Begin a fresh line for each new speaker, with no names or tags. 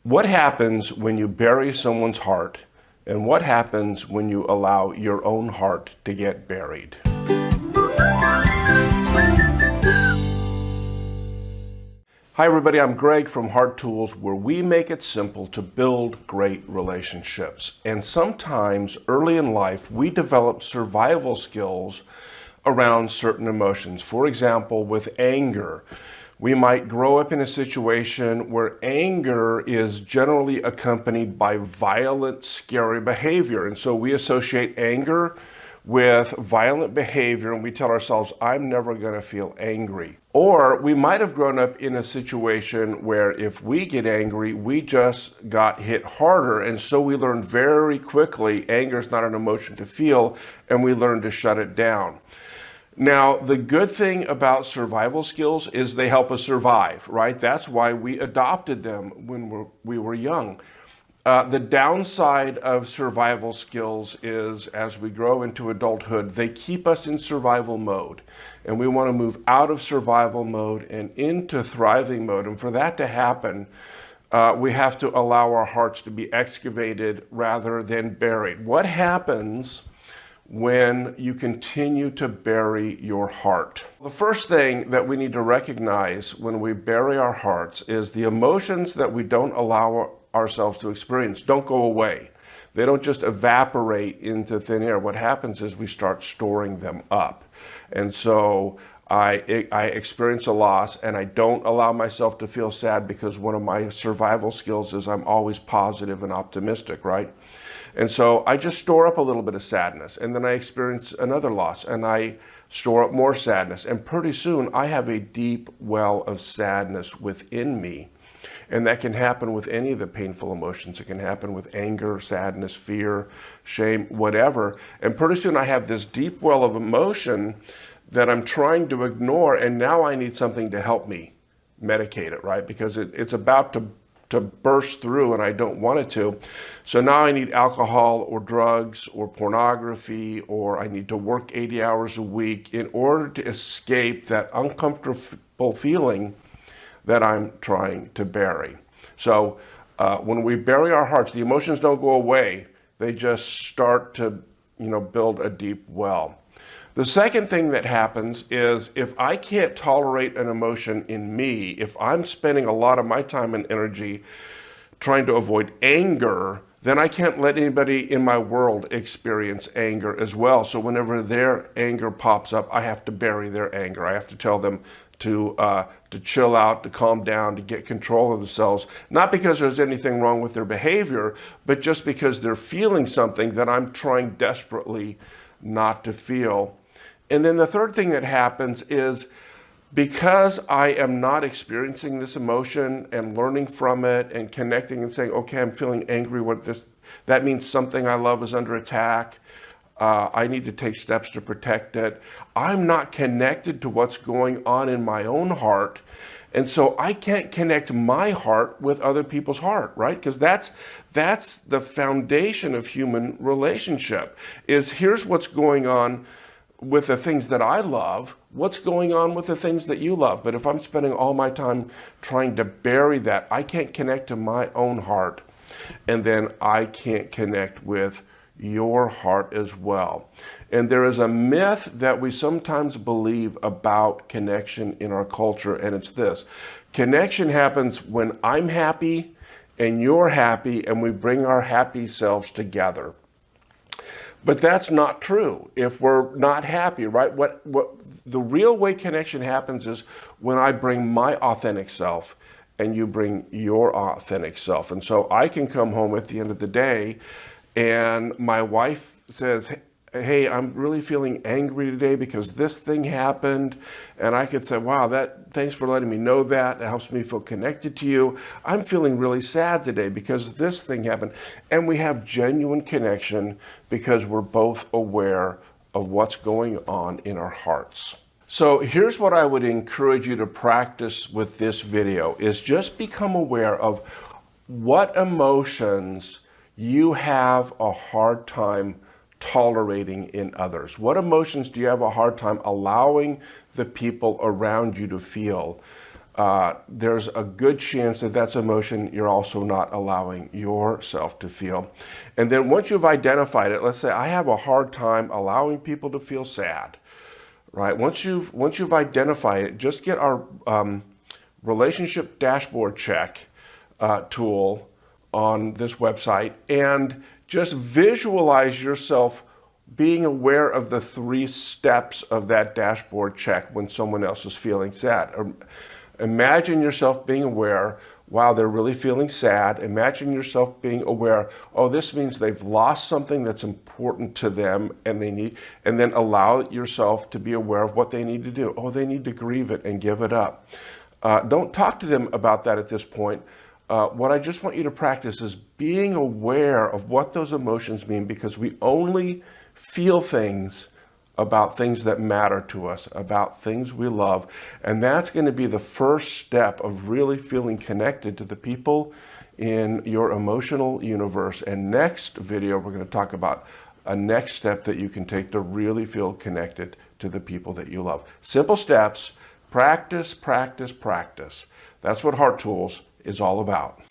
What happens when you bury someone's heart, and what happens when you allow your own heart to get buried? Hi everybody, I'm Greg from Heart Tools, where we make it simple to build great relationships. And sometimes early in life, we develop survival skills around certain emotions. For example, with anger, we might grow up in a situation where anger is generally accompanied by violent, scary behavior. And so we associate anger with violent behavior, and we tell ourselves, I'm never going to feel angry. Or we might have grown up in a situation where if we get angry, we just got hit harder. And so we learn very quickly anger is not an emotion to feel, and we learn to shut it down. Now, the good thing about survival skills is they help us survive, right? That's why we adopted them when we were young. The downside of survival skills is as we grow into adulthood, they keep us in survival mode. And we want to move out of survival mode and into thriving mode. And for that to happen, we have to allow our hearts to be excavated rather than buried. What happens when you continue to bury your heart? The first thing that we need to recognize when we bury our hearts is the emotions that we don't allow ourselves to experience don't go away. They don't just evaporate into thin air. What happens is we start storing them up. And so I experience a loss and I don't allow myself to feel sad because one of my survival skills is I'm always positive and optimistic, right? And so I just store up a little bit of sadness, and then I experience another loss and I store up more sadness. And pretty soon I have a deep well of sadness within me. And that can happen with any of the painful emotions. It can happen with anger, sadness, fear, shame, whatever. And pretty soon I have this deep well of emotion that I'm trying to ignore, and now I need something to help me medicate it, right? Because it's about to burst through and I don't want it to. So now I need alcohol or drugs or pornography, or I need to work 80 hours a week in order to escape that uncomfortable feeling that I'm trying to bury. So when we bury our hearts, the emotions don't go away. They just start to, build a deep well. The second thing that happens is if I can't tolerate an emotion in me, if I'm spending a lot of my time and energy trying to avoid anger, then I can't let anybody in my world experience anger as well. So whenever their anger pops up, I have to bury their anger. I have to tell them to chill out, to calm down, to get control of themselves. Not because there's anything wrong with their behavior, but just because they're feeling something that I'm trying desperately not to feel. And then the third thing that happens is because I am not experiencing this emotion and learning from it and connecting and saying, okay, I'm feeling angry with this, that means something I love is under attack. I need to take steps to protect it. I'm not connected to what's going on in my own heart. And so I can't connect my heart with other people's heart, right? Because that's the foundation of human relationship is here's what's going on with the things that I love, what's going on with the things that you love. But if I'm spending all my time trying to bury that, I can't connect to my own heart. And then I can't connect with your heart as well. And there is a myth that we sometimes believe about connection in our culture, and it's this. Connection happens when I'm happy and you're happy, and we bring our happy selves together. But that's not true if we're not happy, right? What the real way connection happens is when I bring my authentic self and you bring your authentic self. And so I can come home at the end of the day and my wife says, hey, I'm really feeling angry today because this thing happened. And I could say, wow, thanks for letting me know that. It helps me feel connected to you. I'm feeling really sad today because this thing happened. And we have genuine connection because we're both aware of what's going on in our hearts. So here's what I would encourage you to practice with this video is just become aware of what emotions you have a hard time tolerating in others? What emotions do you have a hard time allowing the people around you to feel? there's a good chance that that's emotion you're also not allowing yourself to feel. And then once you've identified it, let's say I have a hard time allowing people to feel sad, right? Once you've identified it, just get our relationship dashboard check tool on this website and just visualize yourself being aware of the 3 steps of that dashboard check when someone else is feeling sad. Or imagine yourself being aware, wow, they're really feeling sad. Imagine yourself being aware, oh, this means they've lost something that's important to them and then allow yourself to be aware of what they need to do. Oh, they need to grieve it and give it up. Don't talk to them about that at this point. What I just want you to practice is being aware of what those emotions mean, because we only feel things about things that matter to us, about things we love. And that's going to be the first step of really feeling connected to the people in your emotional universe. And next video, we're going to talk about a next step that you can take to really feel connected to the people that you love. Simple steps, practice, practice, practice. That's what Heart Tools is all about.